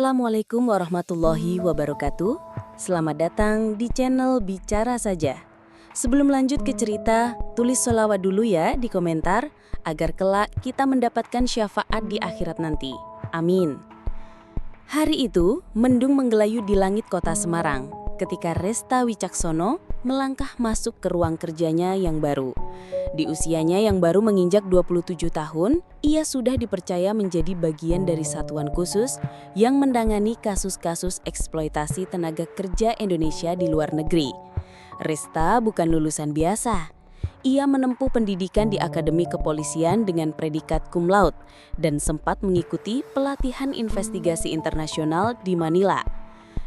Assalamualaikum warahmatullahi wabarakatuh. Selamat datang di channel Bicara Saja. Sebelum lanjut ke cerita, tulis sholawat dulu ya di komentar agar kelak kita mendapatkan syafaat di akhirat nanti. Amin. Hari itu, mendung menggelayu di langit kota Semarang ketika Resta Wicaksono melangkah masuk ke ruang kerjanya yang baru. Di usianya yang baru menginjak 27 tahun, ia sudah dipercaya menjadi bagian dari satuan khusus yang menangani kasus-kasus eksploitasi tenaga kerja Indonesia di luar negeri. Resta bukan lulusan biasa. Ia menempuh pendidikan di Akademi Kepolisian dengan predikat cum laude dan sempat mengikuti pelatihan investigasi internasional di Manila.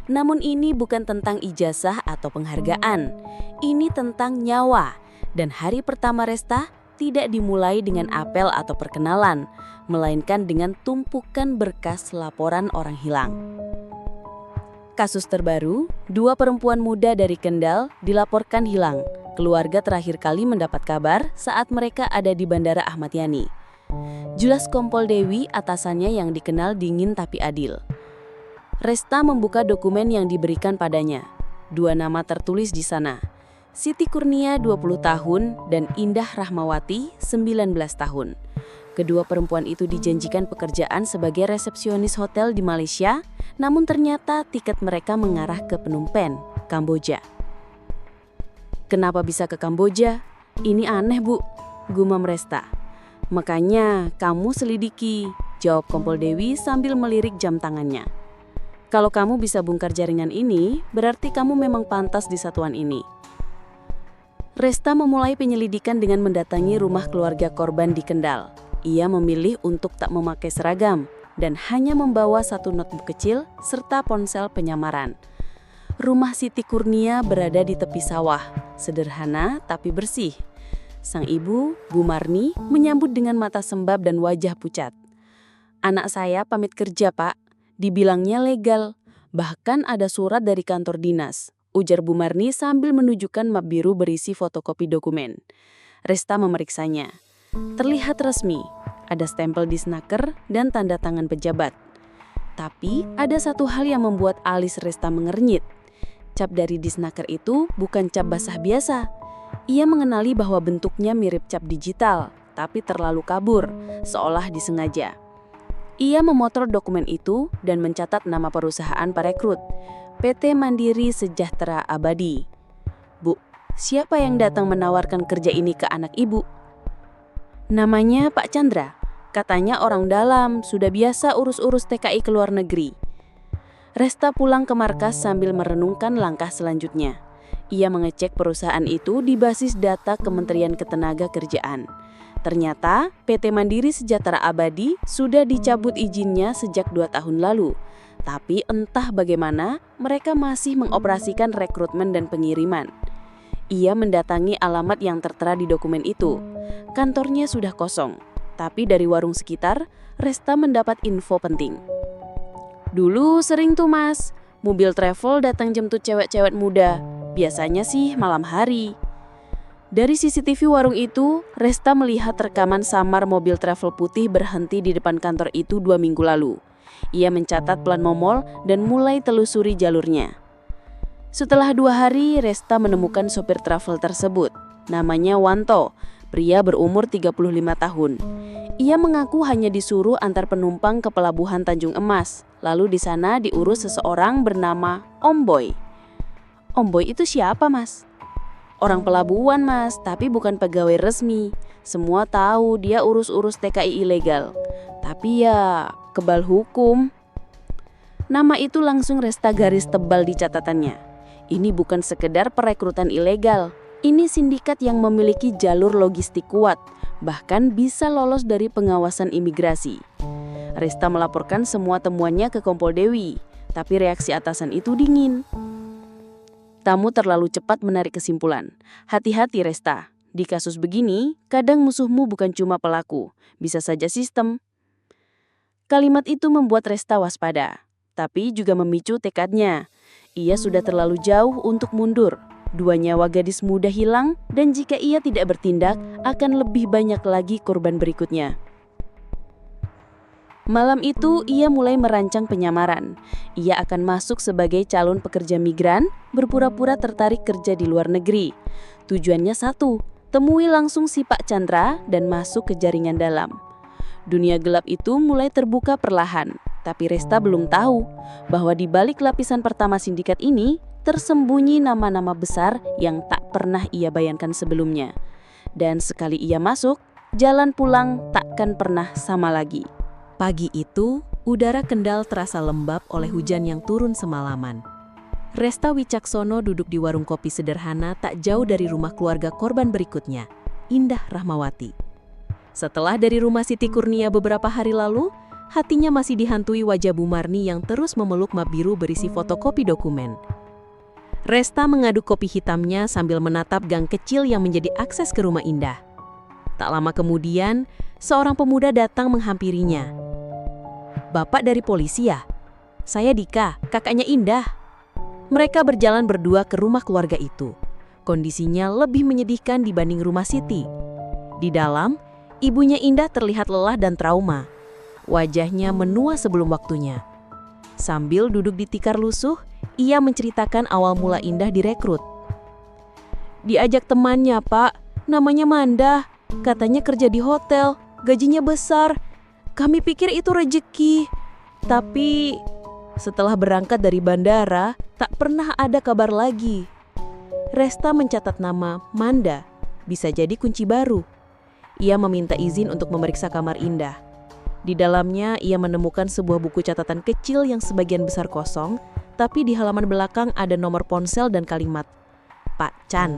Namun ini bukan tentang ijazah atau penghargaan. Ini tentang nyawa. Dan hari pertama Resta tidak dimulai dengan apel atau perkenalan, melainkan dengan tumpukan berkas laporan orang hilang. Kasus terbaru, 2 perempuan muda dari Kendal dilaporkan hilang. Keluarga terakhir kali mendapat kabar saat mereka ada di Bandara Ahmad Yani. Jelas Kompol Dewi atasannya yang dikenal dingin tapi adil. Resta membuka dokumen yang diberikan padanya. 2 nama tertulis di sana. Siti Kurnia 20 tahun dan Indah Rahmawati 19 tahun. Kedua perempuan itu dijanjikan pekerjaan sebagai resepsionis hotel di Malaysia, namun ternyata tiket mereka mengarah ke Phnom Penh, Kamboja. Kenapa bisa ke Kamboja? Ini aneh, Bu, gumam Resta. Makanya kamu selidiki, jawab Kompol Dewi sambil melirik jam tangannya. Kalau kamu bisa bongkar jaringan ini, berarti kamu memang pantas di satuan ini. Resta memulai penyelidikan dengan mendatangi rumah keluarga korban di Kendal. Ia memilih untuk tak memakai seragam dan hanya membawa 1 notebook kecil serta ponsel penyamaran. Rumah Siti Kurnia berada di tepi sawah, sederhana tapi bersih. Sang ibu, Bu Marni, menyambut dengan mata sembab dan wajah pucat. Anak saya pamit kerja, Pak. Dibilangnya legal, bahkan ada surat dari kantor dinas, ujar Bu Marni sambil menunjukkan map biru berisi fotokopi dokumen. Resta memeriksanya. Terlihat resmi, ada stempel Disnaker dan tanda tangan pejabat. Tapi ada satu hal yang membuat alis Resta mengernyit. Cap dari Disnaker itu bukan cap basah biasa. Ia mengenali bahwa bentuknya mirip cap digital, tapi terlalu kabur, seolah disengaja. Ia memotret dokumen itu dan mencatat nama perusahaan perekrut, PT Mandiri Sejahtera Abadi. Bu, siapa yang datang menawarkan kerja ini ke anak ibu? Namanya Pak Chandra. Katanya orang dalam, sudah biasa urus-urus TKI ke luar negeri. Resta pulang ke markas sambil merenungkan langkah selanjutnya. Ia mengecek perusahaan itu di basis data Kementerian Ketenagakerjaan. Ternyata PT Mandiri Sejahtera Abadi sudah dicabut izinnya sejak 2 tahun lalu. Tapi entah bagaimana mereka masih mengoperasikan rekrutmen dan pengiriman. Ia mendatangi alamat yang tertera di dokumen itu. Kantornya sudah kosong, tapi dari warung sekitar, Resta mendapat info penting. Dulu sering tuh Mas, mobil travel datang jemput cewek-cewek muda. Biasanya sih malam hari. Dari CCTV warung itu, Resta melihat rekaman samar mobil travel putih berhenti di depan kantor itu 2 minggu lalu. Ia mencatat plat nomor dan mulai telusuri jalurnya. Setelah 2 hari, Resta menemukan sopir travel tersebut. Namanya Wanto, pria berumur 35 tahun. Ia mengaku hanya disuruh antar penumpang ke pelabuhan Tanjung Emas. Lalu di sana diurus seseorang bernama Om Boy. Om Boy itu siapa, Mas? Orang pelabuhan, Mas, tapi bukan pegawai resmi. Semua tahu dia urus-urus TKI ilegal. Tapi ya, kebal hukum. Nama itu langsung Resta garis tebal di catatannya. Ini bukan sekedar perekrutan ilegal. Ini sindikat yang memiliki jalur logistik kuat, bahkan bisa lolos dari pengawasan imigrasi. Resta melaporkan semua temuannya ke Kompol Dewi, tapi reaksi atasan itu dingin. Kamu terlalu cepat menarik kesimpulan. Hati-hati Resta, di kasus begini, kadang musuhmu bukan cuma pelaku, bisa saja sistem. Kalimat itu membuat Resta waspada, tapi juga memicu tekadnya. Ia sudah terlalu jauh untuk mundur. 2 nyawa gadis muda hilang, dan jika ia tidak bertindak, akan lebih banyak lagi korban berikutnya. Malam itu ia mulai merancang penyamaran. Ia akan masuk sebagai calon pekerja migran, berpura-pura tertarik kerja di luar negeri. Tujuannya satu, temui langsung si Pak Chandra dan masuk ke jaringan dalam. Dunia gelap itu mulai terbuka perlahan, tapi Resta belum tahu bahwa di balik lapisan pertama sindikat ini tersembunyi nama-nama besar yang tak pernah ia bayangkan sebelumnya. Dan sekali ia masuk, jalan pulang takkan pernah sama lagi. Pagi itu, udara kendal terasa lembab oleh hujan yang turun semalaman. Resta Wicaksono duduk di warung kopi sederhana tak jauh dari rumah keluarga korban berikutnya, Indah Rahmawati. Setelah dari rumah Siti Kurnia beberapa hari lalu, hatinya masih dihantui wajah Bu Marni yang terus memeluk map biru berisi fotokopi dokumen. Resta mengaduk kopi hitamnya sambil menatap gang kecil yang menjadi akses ke rumah Indah. Tak lama kemudian, seorang pemuda datang menghampirinya. "Bapak dari polisi ya? Saya Dika, kakaknya Indah." Mereka berjalan berdua ke rumah keluarga itu. Kondisinya lebih menyedihkan dibanding rumah Siti. Di dalam, ibunya Indah terlihat lelah dan trauma. Wajahnya menua sebelum waktunya. Sambil duduk di tikar lusuh, ia menceritakan awal mula Indah direkrut. "Diajak temannya, Pak. Namanya Manda. Katanya kerja di hotel, gajinya besar. Kami pikir itu rezeki. Tapi setelah berangkat dari bandara, tak pernah ada kabar lagi." Resta mencatat nama Manda, bisa jadi kunci baru. Ia meminta izin untuk memeriksa kamar Indah. Di dalamnya ia menemukan sebuah buku catatan kecil yang sebagian besar kosong, tapi di halaman belakang ada nomor ponsel dan kalimat, "Pak Chan,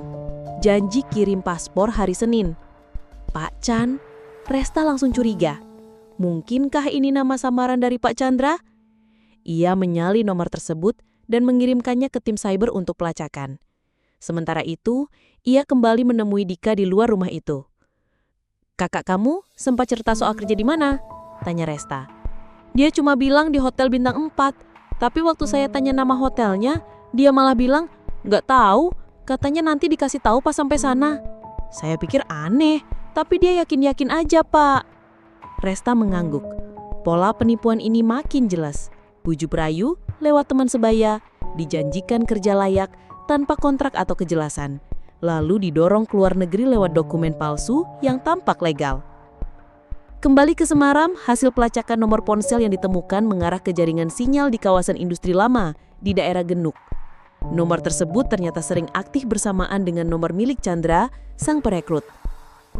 janji kirim paspor hari Senin." Pak Chan, Resta langsung curiga. Mungkinkah ini nama samaran dari Pak Chandra? Ia menyali nomor tersebut dan mengirimkannya ke tim cyber untuk pelacakan. Sementara itu, ia kembali menemui Dika di luar rumah itu. "Kakak kamu sempat cerita soal kerja di mana?" tanya Resta. "Dia cuma bilang di hotel bintang 4, tapi waktu saya tanya nama hotelnya, dia malah bilang, 'Nggak tahu, katanya nanti dikasih tahu pas sampai sana.' Saya pikir aneh, tapi dia yakin-yakin aja, Pak." Resta mengangguk. Pola penipuan ini makin jelas. Bujuk rayu lewat teman sebaya, dijanjikan kerja layak tanpa kontrak atau kejelasan, lalu didorong keluar negeri lewat dokumen palsu yang tampak legal. Kembali ke Semarang, hasil pelacakan nomor ponsel yang ditemukan mengarah ke jaringan sinyal di kawasan industri lama di daerah Genuk. Nomor tersebut ternyata sering aktif bersamaan dengan nomor milik Chandra, sang perekrut.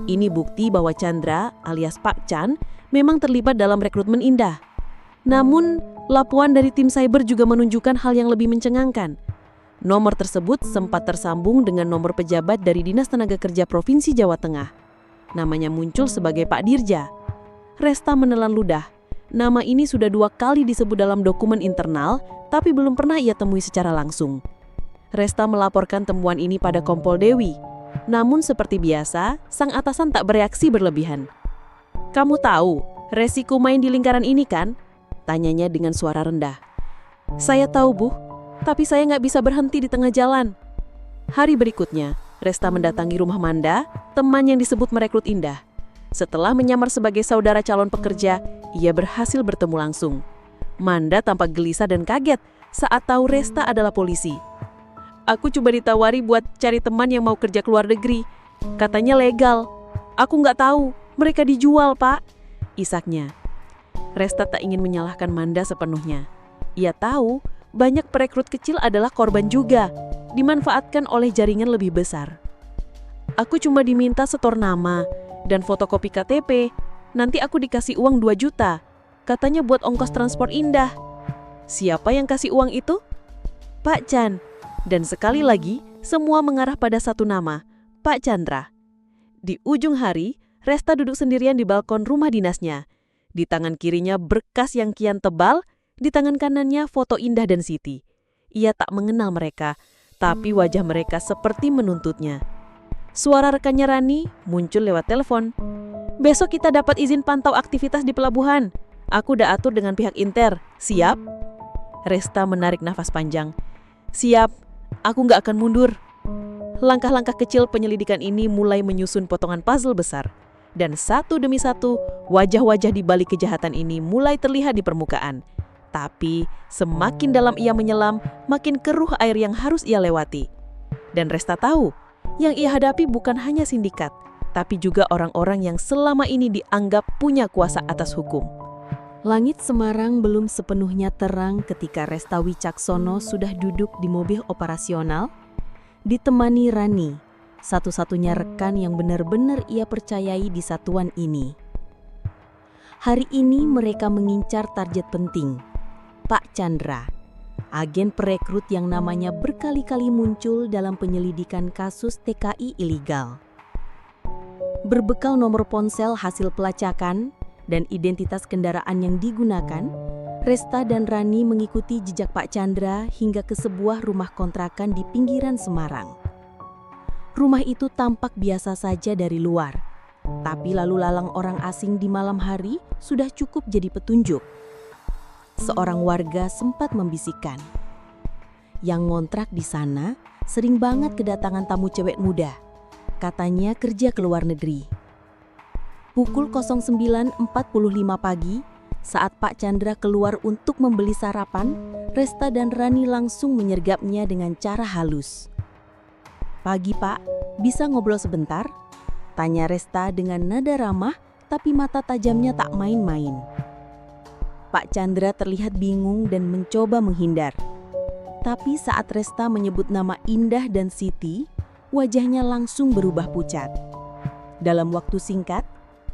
Ini bukti bahwa Chandra alias Pak Chan memang terlibat dalam rekrutmen Indah. Namun, laporan dari tim cyber juga menunjukkan hal yang lebih mencengangkan. Nomor tersebut sempat tersambung dengan nomor pejabat dari Dinas Tenaga Kerja Provinsi Jawa Tengah. Namanya muncul sebagai Pak Dirja. Resta menelan ludah. Nama ini sudah 2 kali disebut dalam dokumen internal, tapi belum pernah ia temui secara langsung. Resta melaporkan temuan ini pada Kompol Dewi. Namun seperti biasa, sang atasan tak bereaksi berlebihan. "Kamu tahu resiko main di lingkaran ini kan?" tanyanya dengan suara rendah. "Saya tahu, Bu, tapi saya nggak bisa berhenti di tengah jalan." Hari berikutnya, Resta mendatangi rumah Manda, teman yang disebut merekrut Indah. Setelah menyamar sebagai saudara calon pekerja, ia berhasil bertemu langsung. Manda tampak gelisah dan kaget saat tahu Resta adalah polisi. "Aku coba ditawari buat cari teman yang mau kerja ke luar negeri. Katanya legal. Aku nggak tahu, mereka dijual, Pak," isaknya. Resta tak ingin menyalahkan Manda sepenuhnya. Ia tahu banyak perekrut kecil adalah korban juga, dimanfaatkan oleh jaringan lebih besar. "Aku cuma diminta setor nama dan fotokopi KTP. Nanti aku dikasih uang 2 juta. Katanya buat ongkos transport Indah." "Siapa yang kasih uang itu?" "Pak Chan." Dan sekali lagi, semua mengarah pada satu nama, Pak Chandra. Di ujung hari, Resta duduk sendirian di balkon rumah dinasnya. Di tangan kirinya berkas yang kian tebal, di tangan kanannya foto Indah dan Siti. Ia tak mengenal mereka, tapi wajah mereka seperti menuntutnya. Suara rekannya Rani muncul lewat telepon. "Besok kita dapat izin pantau aktivitas di pelabuhan. Aku udah atur dengan pihak Inter. Siap?" Resta menarik nafas panjang. "Siap. Aku nggak akan mundur." Langkah-langkah kecil penyelidikan ini mulai menyusun potongan puzzle besar. Dan satu demi satu, wajah-wajah di balik kejahatan ini mulai terlihat di permukaan. Tapi semakin dalam ia menyelam, makin keruh air yang harus ia lewati. Dan Resta tahu, yang ia hadapi bukan hanya sindikat, tapi juga orang-orang yang selama ini dianggap punya kuasa atas hukum. Langit Semarang belum sepenuhnya terang ketika Resta Wicaksono sudah duduk di mobil operasional, ditemani Rani, satu-satunya rekan yang benar-benar ia percayai di satuan ini. Hari ini mereka mengincar target penting, Pak Chandra, agen perekrut yang namanya berkali-kali muncul dalam penyelidikan kasus TKI ilegal. Berbekal nomor ponsel hasil pelacakan dan identitas kendaraan yang digunakan, Resta dan Rani mengikuti jejak Pak Chandra hingga ke sebuah rumah kontrakan di pinggiran Semarang. Rumah itu tampak biasa saja dari luar, tapi lalu lalang orang asing di malam hari sudah cukup jadi petunjuk. Seorang warga sempat membisikkan, yang ngontrak di sana sering banget kedatangan tamu cewek muda, katanya kerja ke luar negeri. Pukul 09.45 pagi, saat Pak Chandra keluar untuk membeli sarapan, Resta dan Rani langsung menyergapnya dengan cara halus. "Pagi Pak, bisa ngobrol sebentar?" tanya Resta dengan nada ramah, tapi mata tajamnya tak main-main. Pak Chandra terlihat bingung dan mencoba menghindar. Tapi saat Resta menyebut nama Indah dan Siti, wajahnya langsung berubah pucat. Dalam waktu singkat,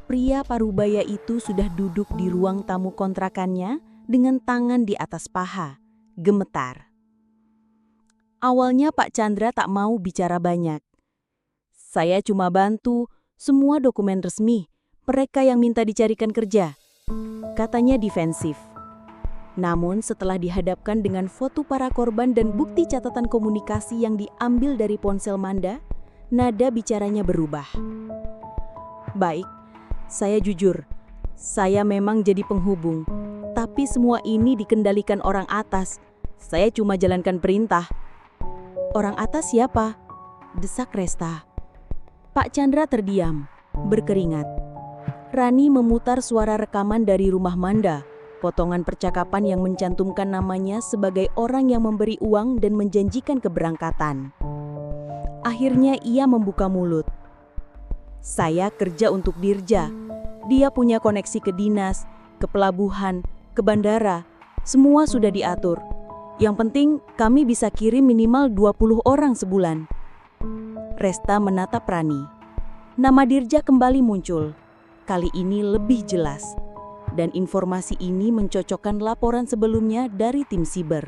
pria parubaya itu sudah duduk di ruang tamu kontrakannya dengan tangan di atas paha, gemetar. Awalnya Pak Chandra tak mau bicara banyak. "Saya cuma bantu, semua dokumen resmi, mereka yang minta dicarikan kerja," katanya defensif. Namun setelah dihadapkan dengan foto para korban dan bukti catatan komunikasi yang diambil dari ponsel Manda, nada bicaranya berubah. "Baik, saya jujur, saya memang jadi penghubung, tapi semua ini dikendalikan orang atas. Saya cuma jalankan perintah." "Orang atas siapa?" desak Resta. Pak Chandra terdiam, berkeringat. Rani memutar suara rekaman dari rumah Manda, potongan percakapan yang mencantumkan namanya sebagai orang yang memberi uang dan menjanjikan keberangkatan. Akhirnya ia membuka mulut. "Saya kerja untuk Dirja. Dia punya koneksi ke dinas, ke pelabuhan, ke bandara. Semua sudah diatur. Yang penting kami bisa kirim minimal 20 orang sebulan." Resta menatap Rani. Nama Dirja kembali muncul. Kali ini lebih jelas. Dan informasi ini mencocokkan laporan sebelumnya dari tim siber.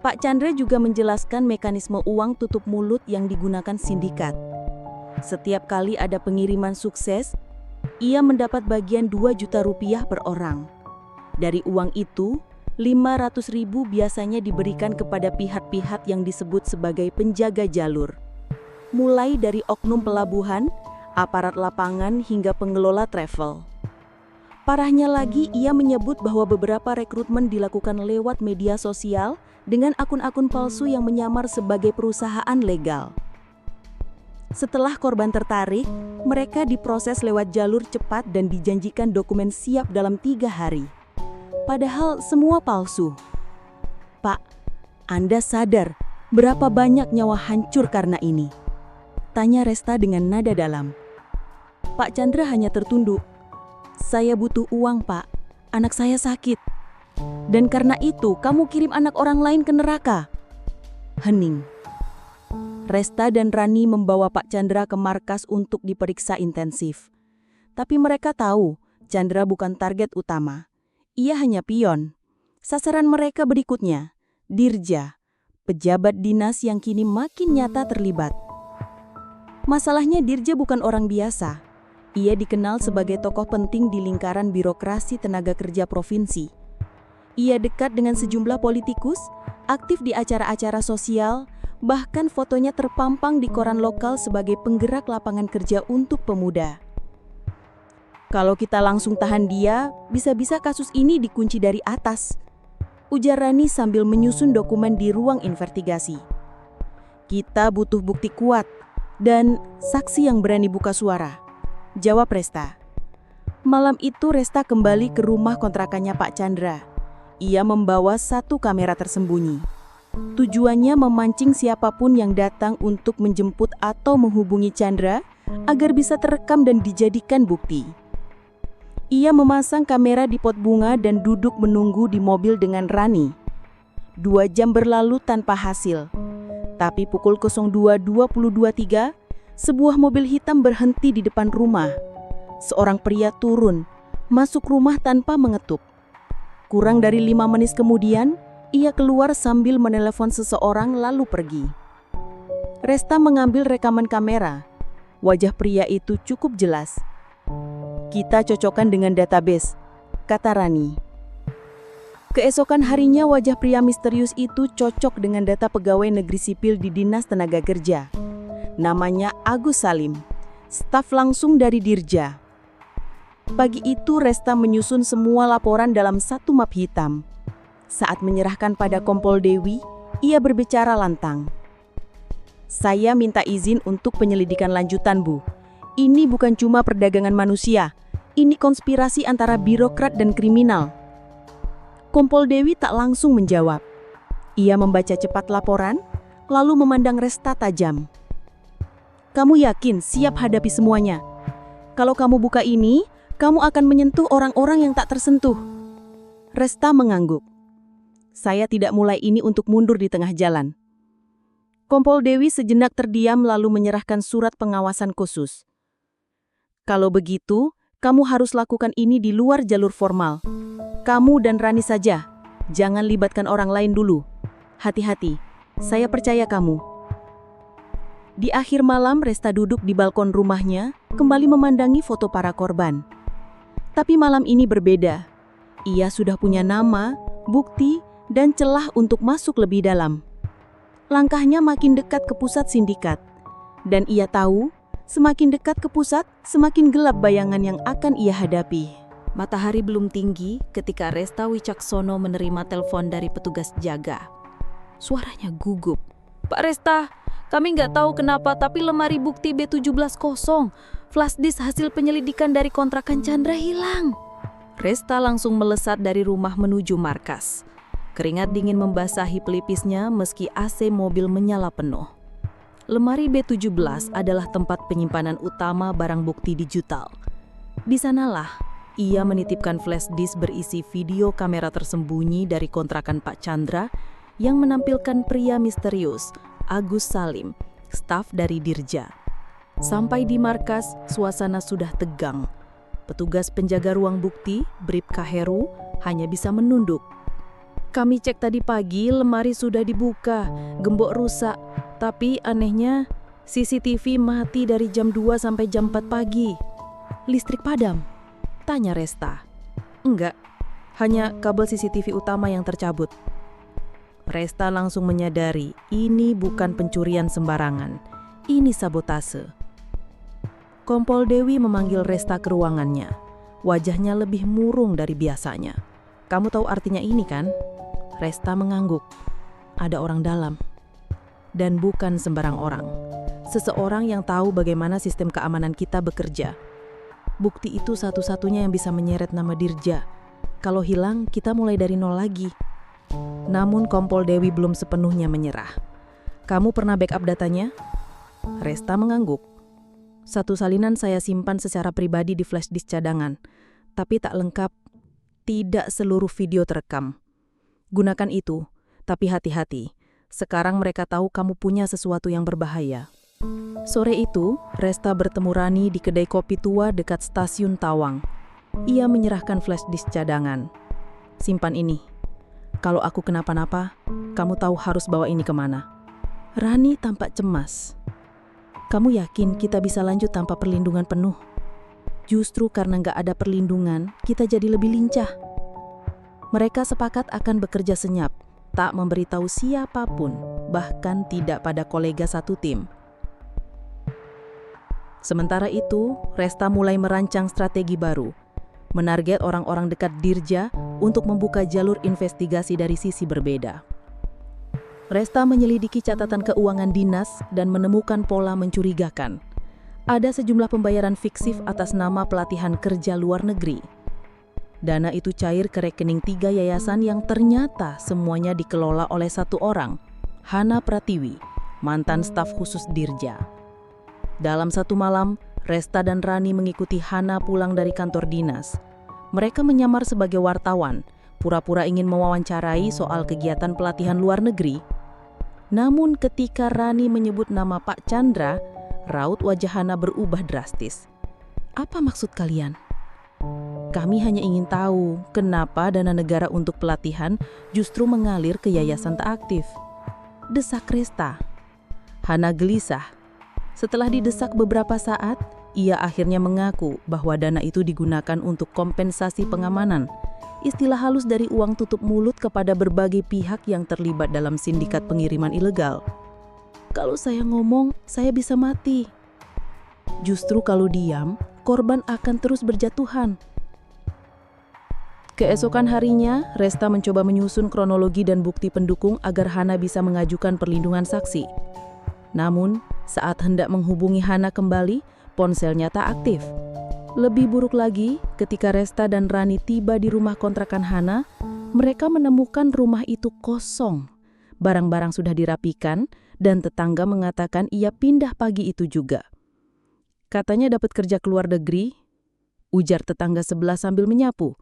Pak Chandra juga menjelaskan mekanisme uang tutup mulut yang digunakan sindikat. Setiap kali ada pengiriman sukses, ia mendapat bagian 2 juta rupiah per orang. Dari uang itu, 500.000 biasanya diberikan kepada pihak-pihak yang disebut sebagai penjaga jalur. Mulai dari oknum pelabuhan, aparat lapangan hingga pengelola travel. Parahnya lagi, ia menyebut bahwa beberapa rekrutmen dilakukan lewat media sosial dengan akun-akun palsu yang menyamar sebagai perusahaan legal. Setelah korban tertarik, mereka diproses lewat jalur cepat dan dijanjikan dokumen siap dalam 3 hari. Padahal semua palsu. "Pak, Anda sadar berapa banyak nyawa hancur karena ini?" tanya Resta dengan nada dalam. Pak Chandra hanya tertunduk. "Saya butuh uang, Pak. Anak saya sakit. Dan karena itu kamu kirim anak orang lain ke neraka." Hening. Resta dan Rani membawa Pak Chandra ke markas untuk diperiksa intensif. Tapi mereka tahu Chandra bukan target utama. Ia hanya pion. Sasaran mereka berikutnya, Dirja, pejabat dinas yang kini makin nyata terlibat. Masalahnya Dirja bukan orang biasa. Ia dikenal sebagai tokoh penting di lingkaran birokrasi tenaga kerja provinsi. Ia dekat dengan sejumlah politikus, aktif di acara-acara sosial, bahkan fotonya terpampang di koran lokal sebagai penggerak lapangan kerja untuk pemuda. "Kalau kita langsung tahan dia, bisa-bisa kasus ini dikunci dari atas," ujar Rani sambil menyusun dokumen di ruang investigasi. "Kita butuh bukti kuat dan saksi yang berani buka suara. jawab Resta. Malam itu Resta kembali ke rumah kontrakannya Pak Chandra. Ia membawa satu kamera tersembunyi. Tujuannya memancing siapapun yang datang untuk menjemput atau menghubungi Chandra agar bisa terekam dan dijadikan bukti. Ia memasang kamera di pot bunga dan duduk menunggu di mobil dengan Rani. 2 jam berlalu tanpa hasil. Tapi pukul 02.23, sebuah mobil hitam berhenti di depan rumah. Seorang pria turun, masuk rumah tanpa mengetuk. Kurang dari 5 menit kemudian, ia keluar sambil menelepon seseorang lalu pergi. Resta mengambil rekaman kamera. Wajah pria itu cukup jelas. Kita cocokkan dengan database, kata Rani. Keesokan harinya wajah pria misterius itu cocok dengan data pegawai negeri sipil di Dinas Tenaga Kerja. Namanya Agus Salim, staf langsung dari Dirja. Pagi itu Resta menyusun semua laporan dalam satu map hitam. Saat menyerahkan pada Kompol Dewi, ia berbicara lantang. Saya minta izin untuk penyelidikan lanjutan, Bu. Ini bukan cuma perdagangan manusia, ini konspirasi antara birokrat dan kriminal. Kompol Dewi tak langsung menjawab. Ia membaca cepat laporan, lalu memandang Resta tajam. Kamu yakin siap hadapi semuanya? Kalau kamu buka ini, kamu akan menyentuh orang-orang yang tak tersentuh. Resta mengangguk. Saya tidak mulai ini untuk mundur di tengah jalan. Kompol Dewi sejenak terdiam lalu menyerahkan surat pengawasan khusus. Kalau begitu, kamu harus lakukan ini di luar jalur formal. Kamu dan Rani saja. Jangan libatkan orang lain dulu. Hati-hati, saya percaya kamu. Di akhir malam, Resta duduk di balkon rumahnya, kembali memandangi foto para korban. Tapi malam ini berbeda. Ia sudah punya nama, bukti, dan celah untuk masuk lebih dalam. Langkahnya makin dekat ke pusat sindikat. Dan ia tahu, semakin dekat ke pusat, semakin gelap bayangan yang akan ia hadapi. Matahari belum tinggi ketika Resta Wicaksono menerima telepon dari petugas jaga. Suaranya gugup. Pak Resta, kami nggak tahu kenapa tapi lemari bukti B17 kosong. Flash disk hasil penyelidikan dari kontrakan Chandra hilang. Resta langsung melesat dari rumah menuju markas. Keringat dingin membasahi pelipisnya meski AC mobil menyala penuh. Lemari B17 adalah tempat penyimpanan utama barang bukti digital. Di sanalah ia menitipkan flash disk berisi video kamera tersembunyi dari kontrakan Pak Chandra yang menampilkan pria misterius, Agus Salim, staf dari Dirja. Sampai di markas, suasana sudah tegang. Petugas penjaga ruang bukti, Bribka Heru, hanya bisa menunduk. Kami cek tadi pagi, lemari sudah dibuka, gembok rusak. Tapi anehnya, CCTV mati dari jam 2 sampai jam 4 pagi. Listrik padam? Tanya Resta. Enggak, hanya kabel CCTV utama yang tercabut. Resta langsung menyadari ini bukan pencurian sembarangan. Ini sabotase. Kompol Dewi memanggil Resta ke ruangannya. Wajahnya lebih murung dari biasanya. Kamu tahu artinya ini kan? Resta mengangguk. Ada orang dalam. Dan bukan sembarang orang. Seseorang yang tahu bagaimana sistem keamanan kita bekerja. Bukti itu satu-satunya yang bisa menyeret nama Dirja. Kalau hilang, kita mulai dari nol lagi. Namun Kompol Dewi belum sepenuhnya menyerah. Kamu pernah backup datanya? Resta mengangguk. Satu salinan saya simpan secara pribadi di flash disk cadangan, tapi tak lengkap, tidak seluruh video terekam. Gunakan itu, tapi hati-hati. Sekarang mereka tahu kamu punya sesuatu yang berbahaya. Sore itu, Resta bertemu Rani di kedai kopi tua dekat stasiun Tawang. Ia menyerahkan flash disk cadangan. Simpan ini. Kalau aku kenapa-napa, kamu tahu harus bawa ini kemana. Rani tampak cemas. Kamu yakin kita bisa lanjut tanpa perlindungan penuh? Justru karena nggak ada perlindungan, kita jadi lebih lincah. Mereka sepakat akan bekerja senyap, tak memberitahu siapapun, bahkan tidak pada kolega satu tim. Sementara itu, Resta mulai merancang strategi baru, menarget orang-orang dekat Dirja untuk membuka jalur investigasi dari sisi berbeda. Resta menyelidiki catatan keuangan dinas dan menemukan pola mencurigakan. ada sejumlah pembayaran fiktif atas nama pelatihan kerja luar negeri. Dana itu cair ke rekening 3 yayasan yang ternyata semuanya dikelola oleh satu orang, Hana Pratiwi, mantan staf khusus Dirja. Dalam satu malam, Resta dan Rani mengikuti Hana pulang dari kantor dinas. Mereka menyamar sebagai wartawan, pura-pura ingin mewawancarai soal kegiatan pelatihan luar negeri. Namun ketika Rani menyebut nama Pak Chandra, raut wajah Hana berubah drastis. "Apa maksud kalian?" "Kami hanya ingin tahu kenapa dana negara untuk pelatihan justru mengalir ke yayasan tak aktif," desak Resta. Hana gelisah. Setelah didesak beberapa saat, ia akhirnya mengaku bahwa dana itu digunakan untuk kompensasi pengamanan, istilah halus dari uang tutup mulut kepada berbagai pihak yang terlibat dalam sindikat pengiriman ilegal. "Kalau saya ngomong, saya bisa mati. Justru kalau diam, korban akan terus berjatuhan." Keesokan harinya, Resta mencoba menyusun kronologi dan bukti pendukung agar Hana bisa mengajukan perlindungan saksi. Namun, saat hendak menghubungi Hana kembali, ponselnya tak aktif. Lebih buruk lagi, ketika Resta dan Rani tiba di rumah kontrakan Hana, mereka menemukan rumah itu kosong. Barang-barang sudah dirapikan dan tetangga mengatakan ia pindah pagi itu juga. "Katanya dapat kerja ke luar negeri," ujar tetangga sebelah sambil menyapu.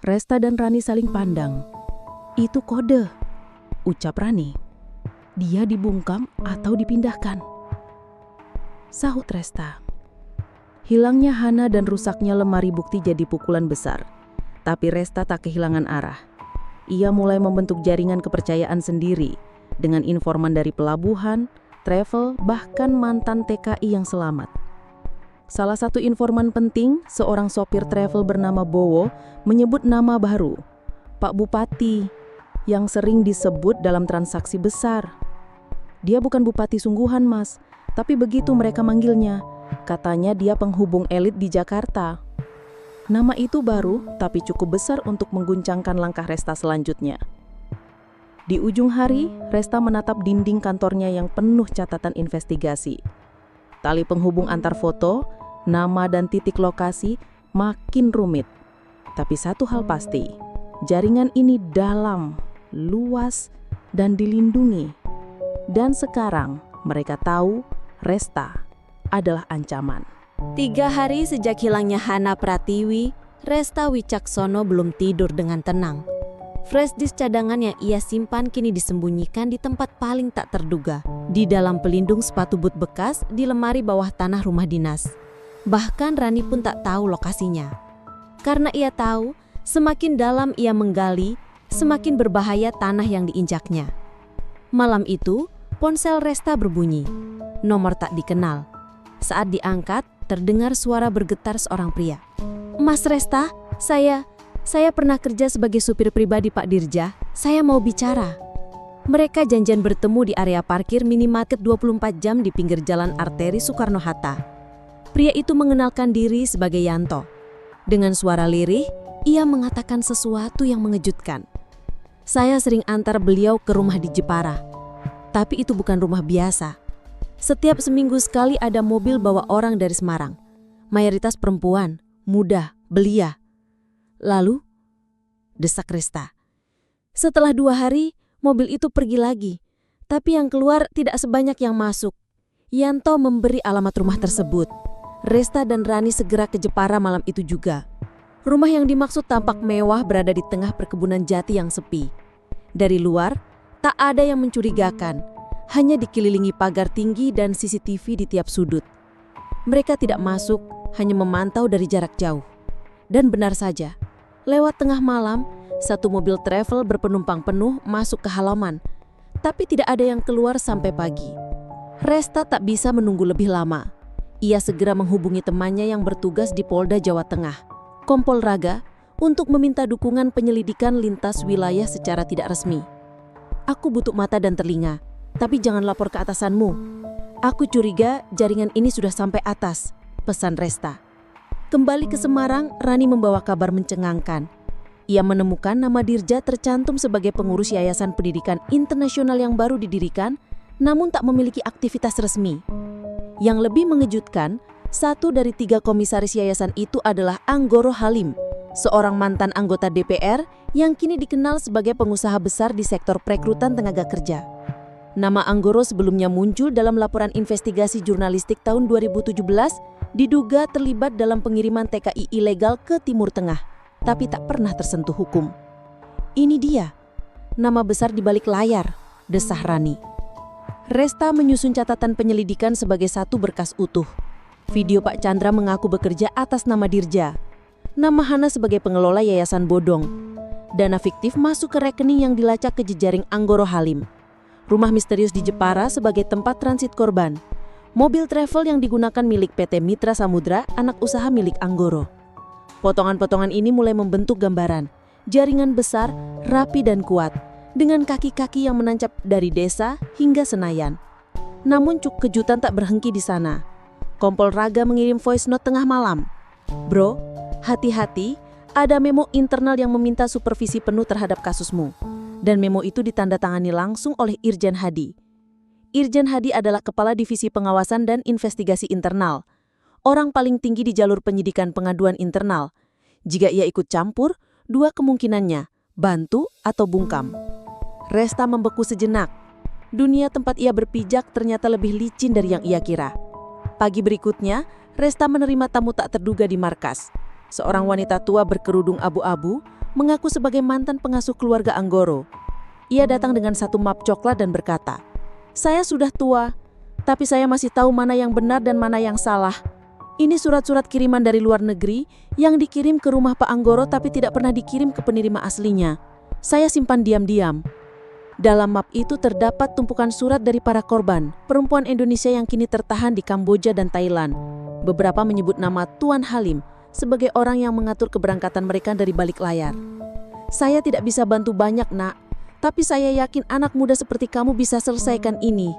Resta dan Rani saling pandang. "Itu kode," ucap Rani. "Dia dibungkam atau dipindahkan," sahut Resta. Hilangnya Hana dan rusaknya lemari bukti jadi pukulan besar. Tapi Resta tak kehilangan arah. Ia mulai membentuk jaringan kepercayaan sendiri dengan informan dari pelabuhan, travel, bahkan mantan TKI yang selamat. Salah satu informan penting, seorang sopir travel bernama Bowo, menyebut nama baru, Pak Bupati, yang sering disebut dalam transaksi besar. "Dia bukan bupati sungguhan, Mas, tapi begitu mereka manggilnya. Katanya dia penghubung elit di Jakarta." Nama itu baru, tapi cukup besar untuk mengguncangkan langkah Resta selanjutnya. Di ujung hari, Resta menatap dinding kantornya yang penuh catatan investigasi. Tali penghubung antar foto, nama dan titik lokasi makin rumit. Tapi satu hal pasti, jaringan ini dalam, luas, dan dilindungi. Dan sekarang mereka tahu Resta adalah ancaman. 3 hari sejak hilangnya Hana Pratiwi, Resta Wicaksono belum tidur dengan tenang. Flash disk cadangan yang ia simpan kini disembunyikan di tempat paling tak terduga, di dalam pelindung sepatu boot bekas di lemari bawah tanah rumah dinas. Bahkan Rani pun tak tahu lokasinya. Karena ia tahu, semakin dalam ia menggali, semakin berbahaya tanah yang diinjaknya. Malam itu, ponsel Resta berbunyi. Nomor tak dikenal. Saat diangkat, terdengar suara bergetar seorang pria. "Mas Resta, saya pernah kerja sebagai supir pribadi Pak Dirja. Saya mau bicara." Mereka janjian bertemu di area parkir minimarket 24 jam di pinggir jalan arteri Soekarno-Hatta. Pria itu mengenalkan diri sebagai Yanto. Dengan suara lirih, ia mengatakan sesuatu yang mengejutkan. "Saya sering antar beliau ke rumah di Jepara. Tapi itu bukan rumah biasa. Setiap seminggu sekali ada mobil bawa orang dari Semarang. Mayoritas perempuan, muda, belia." "Lalu?" desak Resta. Setelah 2 hari, mobil itu pergi lagi. Tapi yang keluar tidak sebanyak yang masuk. Yanto memberi alamat rumah tersebut. Resta dan Rani segera ke Jepara malam itu juga. Rumah yang dimaksud tampak mewah berada di tengah perkebunan jati yang sepi. Dari luar, tak ada yang mencurigakan. Hanya dikelilingi pagar tinggi dan CCTV di tiap sudut. Mereka tidak masuk, hanya memantau dari jarak jauh. Dan benar saja, lewat tengah malam, satu mobil travel berpenumpang penuh masuk ke halaman. Tapi tidak ada yang keluar sampai pagi. Resta tak bisa menunggu lebih lama. Ia segera menghubungi temannya yang bertugas di Polda Jawa Tengah, Kompol Raga, untuk meminta dukungan penyelidikan lintas wilayah secara tidak resmi. "Aku butuh mata dan telinga, tapi jangan lapor ke atasanmu. Aku curiga jaringan ini sudah sampai atas," pesan Resta. Kembali ke Semarang, Rani membawa kabar mencengangkan. Ia menemukan nama Dirja tercantum sebagai pengurus Yayasan Pendidikan Internasional yang baru didirikan, namun tak memiliki aktivitas resmi. Yang lebih mengejutkan, 1 dari 3 komisaris yayasan itu adalah Anggoro Halim, seorang mantan anggota DPR yang kini dikenal sebagai pengusaha besar di sektor perekrutan tenaga kerja. Nama Anggoro sebelumnya muncul dalam laporan investigasi jurnalistik tahun 2017, diduga terlibat dalam pengiriman TKI ilegal ke Timur Tengah, tapi tak pernah tersentuh hukum. Ini dia, nama besar di balik layar, desah Rani. Resta menyusun catatan penyelidikan sebagai satu berkas utuh. Video Pak Chandra mengaku bekerja atas nama Dirja. Nama Hana sebagai pengelola yayasan bodong. Dana fiktif masuk ke rekening yang dilacak ke jejaring Anggoro Halim. Rumah misterius di Jepara sebagai tempat transit korban. Mobil travel yang digunakan milik PT Mitra Samudra, anak usaha milik Anggoro. Potongan-potongan ini mulai membentuk gambaran. Jaringan besar, rapi dan kuat, dengan kaki-kaki yang menancap dari desa hingga Senayan. Namun kejutan tak berhenti di sana. Kompol Raga mengirim voice note tengah malam. "Bro, hati-hati, ada memo internal yang meminta supervisi penuh terhadap kasusmu." Dan memo itu ditandatangani langsung oleh Irjen Hadi. Irjen Hadi adalah Kepala Divisi Pengawasan dan Investigasi Internal. Orang paling tinggi di jalur penyidikan pengaduan internal. Jika ia ikut campur, 2 kemungkinannya, bantu atau bungkam. Resta membeku sejenak. Dunia tempat ia berpijak ternyata lebih licin dari yang ia kira. Pagi berikutnya, Resta menerima tamu tak terduga di markas. Seorang wanita tua berkerudung abu-abu mengaku sebagai mantan pengasuh keluarga Anggoro. Ia datang dengan satu map coklat dan berkata, "Saya sudah tua, tapi saya masih tahu mana yang benar dan mana yang salah. Ini surat-surat kiriman dari luar negeri yang dikirim ke rumah Pak Anggoro tapi tidak pernah dikirim ke penerima aslinya. Saya simpan diam-diam." Dalam map itu terdapat tumpukan surat dari para korban, perempuan Indonesia yang kini tertahan di Kamboja dan Thailand. Beberapa menyebut nama Tuan Halim sebagai orang yang mengatur keberangkatan mereka dari balik layar. "Saya tidak bisa bantu banyak, Nak, tapi saya yakin anak muda seperti kamu bisa selesaikan ini."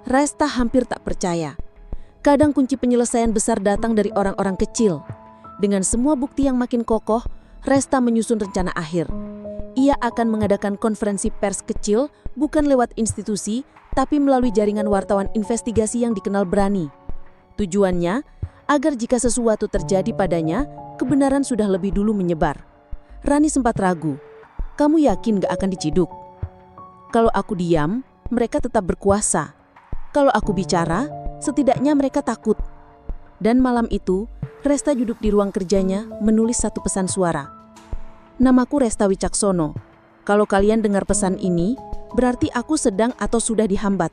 Resta hampir tak percaya. Kadang kunci penyelesaian besar datang dari orang-orang kecil. Dengan semua bukti yang makin kokoh, Resta menyusun rencana akhir. Ia akan mengadakan konferensi pers kecil bukan lewat institusi, tapi melalui jaringan wartawan investigasi yang dikenal berani. Tujuannya, agar jika sesuatu terjadi padanya, kebenaran sudah lebih dulu menyebar. Rani sempat ragu. "Kamu yakin gak akan diciduk?" "Kalau aku diam, mereka tetap berkuasa. Kalau aku bicara, setidaknya mereka takut." Dan malam itu, Resta duduk di ruang kerjanya menulis satu pesan suara. "Namaku Resta Wicaksono. Kalau kalian dengar pesan ini, berarti aku sedang atau sudah dihambat.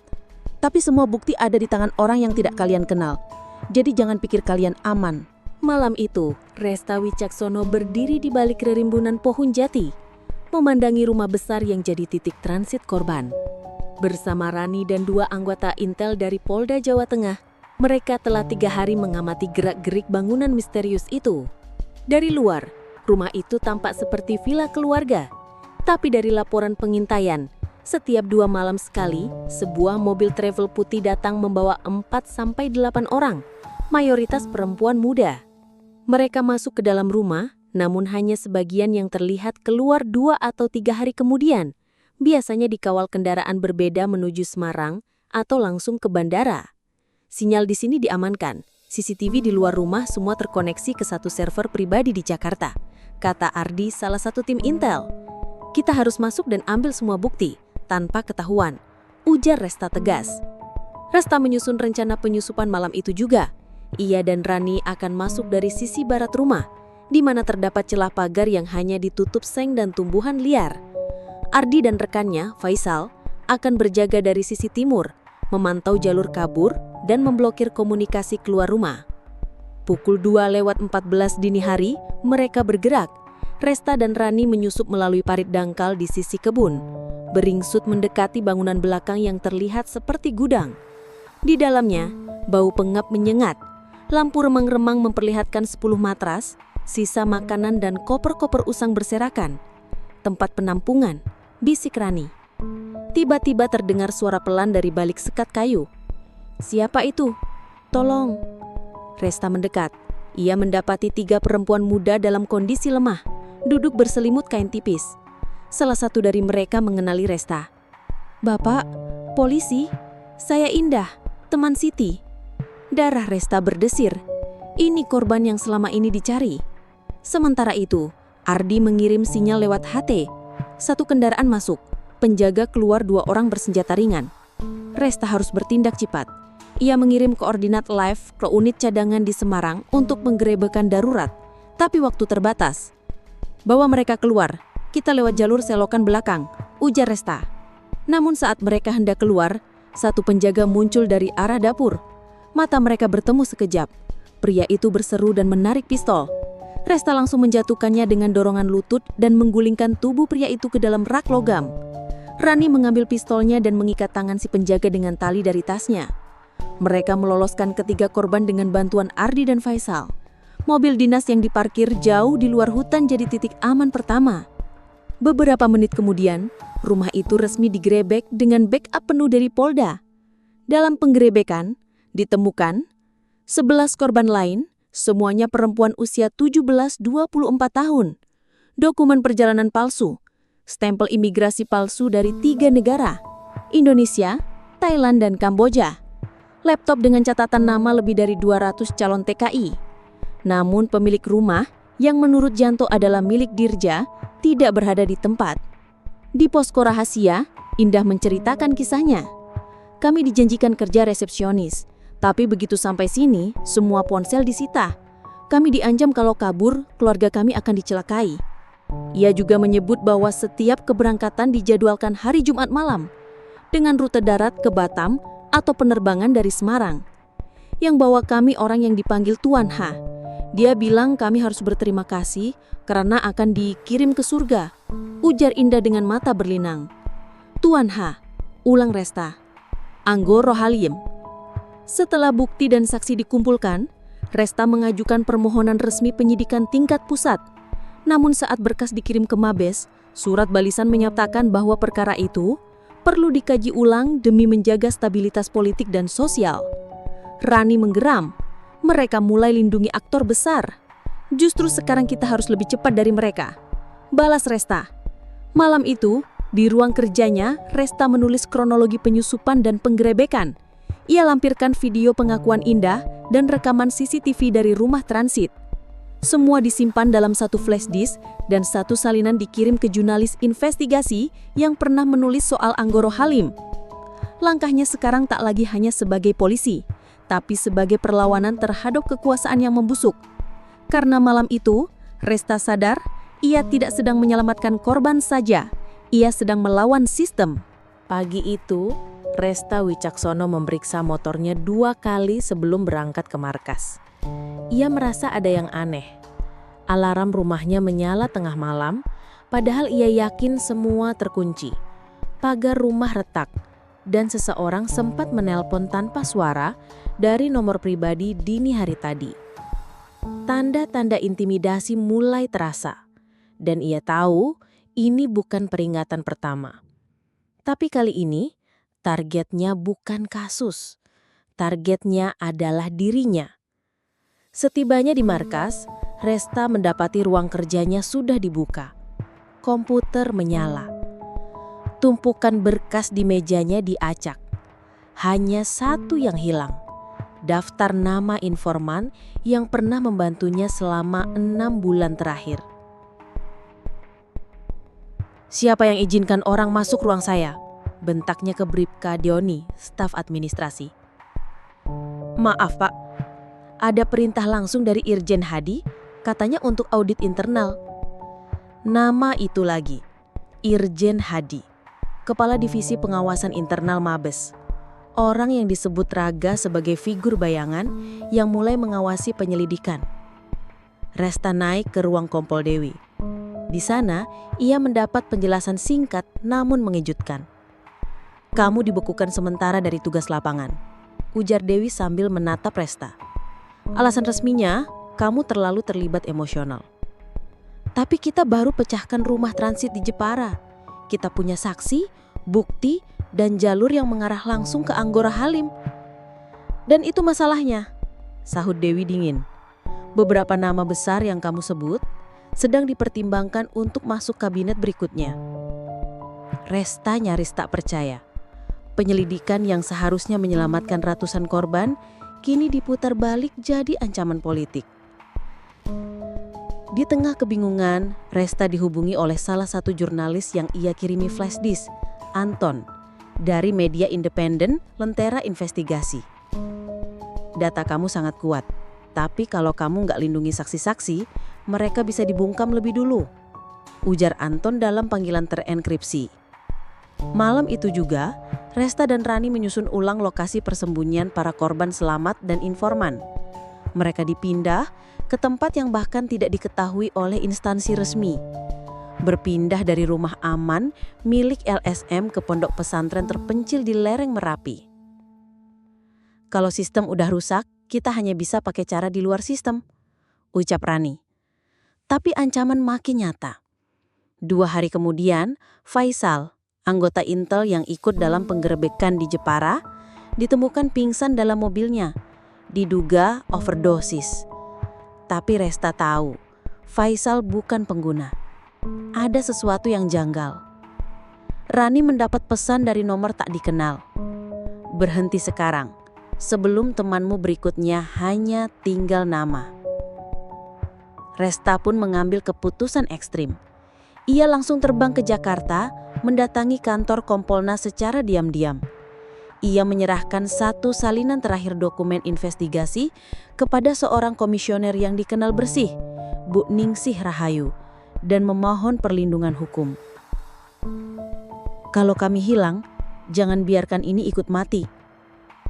Tapi semua bukti ada di tangan orang yang tidak kalian kenal. Jadi jangan pikir kalian aman." Malam itu, Resta Wicaksono berdiri di balik rerimbunan pohon jati, memandangi rumah besar yang jadi titik transit korban. Bersama Rani dan 2 anggota Intel dari Polda Jawa Tengah, mereka telah 3 hari mengamati gerak-gerik bangunan misterius itu. Dari luar, rumah itu tampak seperti villa keluarga. Tapi dari laporan pengintaian, setiap 2 malam sekali, sebuah mobil travel putih datang membawa 4-8 orang, mayoritas perempuan muda. Mereka masuk ke dalam rumah, namun hanya sebagian yang terlihat keluar 2 atau 3 hari kemudian. Biasanya dikawal kendaraan berbeda menuju Semarang atau langsung ke bandara. Sinyal di sini diamankan. CCTV di luar rumah semua terkoneksi ke satu server pribadi di Jakarta, kata Ardi, salah satu tim Intel. "Kita harus masuk dan ambil semua bukti, tanpa ketahuan," ujar Resta tegas. Resta menyusun rencana penyusupan malam itu juga. Ia dan Rani akan masuk dari sisi barat rumah, di mana terdapat celah pagar yang hanya ditutup seng dan tumbuhan liar. Ardi dan rekannya, Faisal, akan berjaga dari sisi timur, memantau jalur kabur dan memblokir komunikasi keluar rumah. Pukul 2:14 dini hari, mereka bergerak. Resta dan Rani menyusup melalui parit dangkal di sisi kebun, beringsut mendekati bangunan belakang yang terlihat seperti gudang. Di dalamnya, bau pengap menyengat. Lampu remang-remang memperlihatkan 10 matras, sisa makanan dan koper-koper usang berserakan. "Tempat penampungan," bisik Rani. Tiba-tiba terdengar suara pelan dari balik sekat kayu. "Siapa itu? Tolong." Resta mendekat. Ia mendapati 3 perempuan muda dalam kondisi lemah, duduk berselimut kain tipis. Salah satu dari mereka mengenali Resta. "Bapak, polisi, saya Indah, teman Siti." Darah Resta berdesir. Ini korban yang selama ini dicari. Sementara itu, Ardi mengirim sinyal lewat HT. Satu kendaraan masuk. Penjaga keluar 2 orang bersenjata ringan. Resta harus bertindak cepat. Ia mengirim koordinat live ke unit cadangan di Semarang untuk penggerebekan darurat. Tapi waktu terbatas. Bawa mereka keluar. Kita lewat jalur selokan belakang, ujar Resta. Namun saat mereka hendak keluar, satu penjaga muncul dari arah dapur. Mata mereka bertemu sekejap. Pria itu berseru dan menarik pistol. Resta langsung menjatuhkannya dengan dorongan lutut dan menggulingkan tubuh pria itu ke dalam rak logam. Rani mengambil pistolnya dan mengikat tangan si penjaga dengan tali dari tasnya. Mereka meloloskan ketiga korban dengan bantuan Ardi dan Faisal. Mobil dinas yang diparkir jauh di luar hutan jadi titik aman pertama. Beberapa menit kemudian, rumah itu resmi digerebek dengan backup penuh dari Polda. Dalam penggerebekan, ditemukan 11 korban lain, semuanya perempuan usia 17-24 tahun. Dokumen perjalanan palsu, stempel imigrasi palsu dari 3 negara, Indonesia, Thailand, dan Kamboja. Laptop dengan catatan nama lebih dari 200 calon TKI. Namun pemilik rumah, yang menurut Janto adalah milik Dirja, tidak berada di tempat. Di posko rahasia, Indah menceritakan kisahnya. Kami dijanjikan kerja resepsionis, tapi begitu sampai sini, semua ponsel disita. Kami diancam kalau kabur, keluarga kami akan dicelakai. Ia juga menyebut bahwa setiap keberangkatan dijadwalkan hari Jumat malam, dengan rute darat ke Batam atau penerbangan dari Semarang. Yang bawa kami orang yang dipanggil Tuan H. Dia bilang kami harus berterima kasih karena akan dikirim ke surga, ujar Indah dengan mata berlinang. Tuan H, ulang Resta. Anggoro Halim. Setelah bukti dan saksi dikumpulkan, Resta mengajukan permohonan resmi penyidikan tingkat pusat. Namun saat berkas dikirim ke Mabes, surat balisan menyatakan bahwa perkara itu perlu dikaji ulang demi menjaga stabilitas politik dan sosial. Rani menggeram. Mereka mulai lindungi aktor besar. Justru sekarang kita harus lebih cepat dari mereka, balas Resta. Malam itu, di ruang kerjanya, Resta menulis kronologi penyusupan dan penggerebekan. Ia lampirkan video pengakuan Indah dan rekaman CCTV dari rumah transit. Semua disimpan dalam satu flash disk dan satu salinan dikirim ke jurnalis investigasi yang pernah menulis soal Anggoro Halim. Langkahnya sekarang tak lagi hanya sebagai polisi, tapi sebagai perlawanan terhadap kekuasaan yang membusuk. Karena malam itu, Resta sadar ia tidak sedang menyelamatkan korban saja, ia sedang melawan sistem. Pagi itu, Resta Wicaksono memeriksa motornya 2 kali sebelum berangkat ke markas. Ia merasa ada yang aneh. Alarm rumahnya menyala tengah malam, padahal ia yakin semua terkunci. Pagar rumah retak, dan seseorang sempat menelpon tanpa suara dari nomor pribadi dini hari tadi. Tanda-tanda intimidasi mulai terasa, dan ia tahu ini bukan peringatan pertama. Tapi kali ini, targetnya bukan kasus. Targetnya adalah dirinya. Setibanya di markas, Resta mendapati ruang kerjanya sudah dibuka. Komputer menyala. Tumpukan berkas di mejanya diacak. Hanya satu yang hilang. Daftar nama informan yang pernah membantunya selama 6 bulan terakhir. Siapa yang izinkan orang masuk ruang saya? Bentaknya ke Bribka Dioni, staf administrasi. Maaf Pak, ada perintah langsung dari Irjen Hadi, katanya untuk audit internal. Nama itu lagi, Irjen Hadi, Kepala Divisi Pengawasan Internal Mabes. Orang yang disebut Raga sebagai figur bayangan yang mulai mengawasi penyelidikan. Resta naik ke ruang Kompol Dewi. Di sana, ia mendapat penjelasan singkat namun mengejutkan. Kamu dibekukan sementara dari tugas lapangan, ujar Dewi sambil menatap Resta. Alasan resminya, kamu terlalu terlibat emosional. Tapi kita baru pecahkan rumah transit di Jepara. Kita punya saksi, bukti, dan jalur yang mengarah langsung ke Anggoro Halim. Dan itu masalahnya, sahut Dewi dingin. Beberapa nama besar yang kamu sebut sedang dipertimbangkan untuk masuk kabinet berikutnya. Resta nyaris tak percaya. Penyelidikan yang seharusnya menyelamatkan ratusan korban, kini diputar balik jadi ancaman politik. Di tengah kebingungan, Resta dihubungi oleh salah satu jurnalis yang ia kirimi flash disk, Anton, dari media independen Lentera Investigasi. Data kamu sangat kuat, tapi kalau kamu nggak lindungi saksi-saksi, mereka bisa dibungkam lebih dulu, ujar Anton dalam panggilan terenkripsi. Malam itu juga, Resta dan Rani menyusun ulang lokasi persembunyian para korban selamat dan informan. Mereka dipindah ke tempat yang bahkan tidak diketahui oleh instansi resmi. Berpindah dari rumah aman milik LSM ke pondok pesantren terpencil di lereng Merapi. Kalau sistem udah rusak, kita hanya bisa pakai cara di luar sistem, ucap Rani. Tapi ancaman makin nyata. 2 hari kemudian, Faisal, anggota Intel yang ikut dalam penggerebekan di Jepara, ditemukan pingsan dalam mobilnya, diduga overdosis. Tapi Resta tahu, Faisal bukan pengguna. Ada sesuatu yang janggal. Rani mendapat pesan dari nomor tak dikenal. Berhenti sekarang, sebelum temanmu berikutnya hanya tinggal nama. Resta pun mengambil keputusan ekstrim. Ia langsung terbang ke Jakarta, mendatangi kantor Kompolnas secara diam-diam. Ia menyerahkan satu salinan terakhir dokumen investigasi kepada seorang komisioner yang dikenal bersih, Bu Ningsih Rahayu, dan memohon perlindungan hukum. Kalau kami hilang, jangan biarkan ini ikut mati,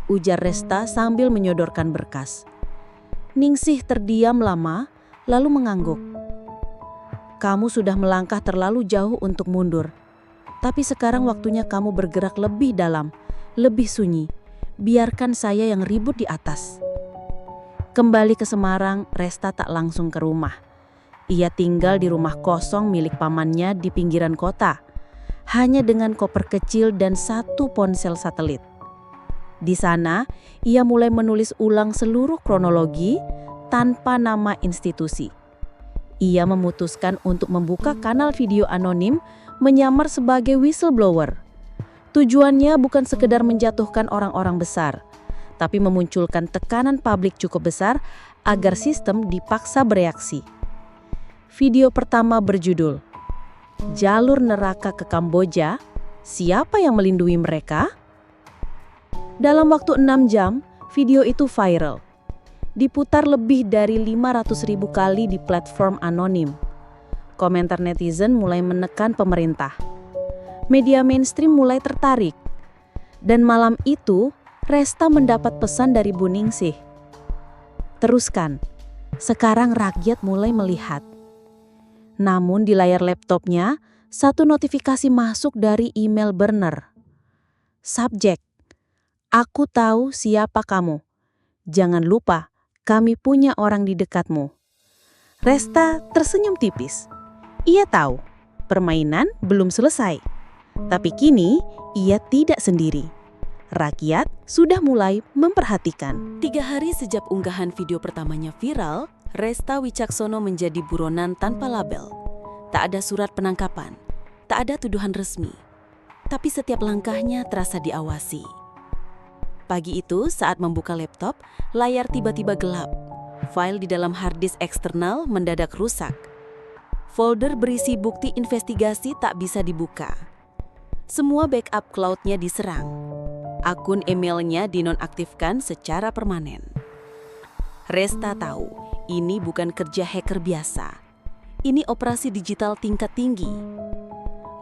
ujar Resta sambil menyodorkan berkas. Ningsih terdiam lama, lalu mengangguk. Kamu sudah melangkah terlalu jauh untuk mundur, tapi sekarang waktunya kamu bergerak lebih dalam, lebih sunyi. Biarkan saya yang ribut di atas. Kembali ke Semarang, Resta tak langsung ke rumah. Ia tinggal di rumah kosong milik pamannya di pinggiran kota, hanya dengan koper kecil dan satu ponsel satelit. Di sana, ia mulai menulis ulang seluruh kronologi tanpa nama institusi. Ia memutuskan untuk membuka kanal video anonim menyamar sebagai whistleblower. Tujuannya bukan sekedar menjatuhkan orang-orang besar, tapi memunculkan tekanan publik cukup besar agar sistem dipaksa bereaksi. Video pertama berjudul, Jalur Neraka ke Kamboja, Siapa yang Melindungi Mereka? Dalam waktu 6 jam, video itu viral. Diputar lebih dari 500.000 kali di platform anonim. Komentar netizen mulai menekan pemerintah. Media mainstream mulai tertarik. Dan malam itu, Resta mendapat pesan dari Bu Ningsih. Teruskan, sekarang rakyat mulai melihat. Namun di layar laptopnya, satu notifikasi masuk dari email burner. Subjek, aku tahu siapa kamu. Jangan lupa, kami punya orang di dekatmu. Resta tersenyum tipis. Ia tahu, permainan belum selesai. Tapi kini, ia tidak sendiri. Rakyat sudah mulai memperhatikan. 3 hari sejak unggahan video pertamanya viral, Resta Wicaksono menjadi buronan tanpa label. Tak ada surat penangkapan, tak ada tuduhan resmi. Tapi setiap langkahnya terasa diawasi. Pagi itu saat membuka laptop, layar tiba-tiba gelap. File di dalam hard disk eksternal mendadak rusak. Folder berisi bukti investigasi tak bisa dibuka. Semua backup cloud-nya diserang. Akun emailnya dinonaktifkan secara permanen. Resta tahu, ini bukan kerja hacker biasa. Ini operasi digital tingkat tinggi.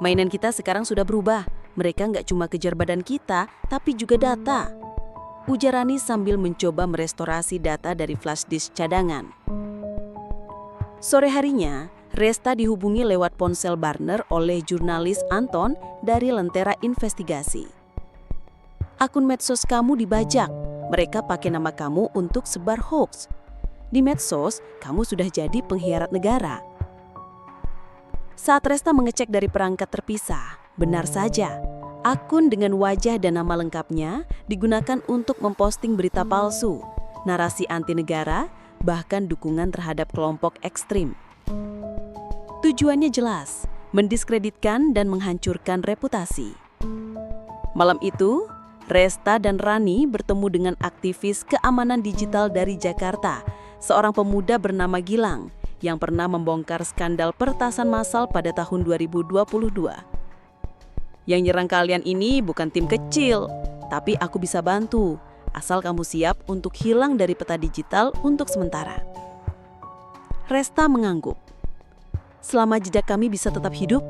Mainan kita sekarang sudah berubah. Mereka nggak cuma kejar badan kita, tapi juga data. Ujar Rani sambil mencoba merestorasi data dari flash disk cadangan. Sore harinya, Resta dihubungi lewat ponsel burner oleh jurnalis Anton dari Lentera Investigasi. Akun medsos kamu dibajak. Mereka pakai nama kamu untuk sebar hoax. Di medsos, kamu sudah jadi pengkhianat negara. Saat Resta mengecek dari perangkat terpisah, benar saja, akun dengan wajah dan nama lengkapnya digunakan untuk memposting berita palsu, narasi anti negara, bahkan dukungan terhadap kelompok ekstrim. Tujuannya jelas, mendiskreditkan dan menghancurkan reputasi. Malam itu, Resta dan Rani bertemu dengan aktivis keamanan digital dari Jakarta, seorang pemuda bernama Gilang yang pernah membongkar skandal peretasan massal pada tahun 2022. Yang nyerang kalian ini bukan tim kecil, tapi aku bisa bantu, asal kamu siap untuk hilang dari peta digital untuk sementara. Resta mengangguk. Selama jejak kami bisa tetap hidup?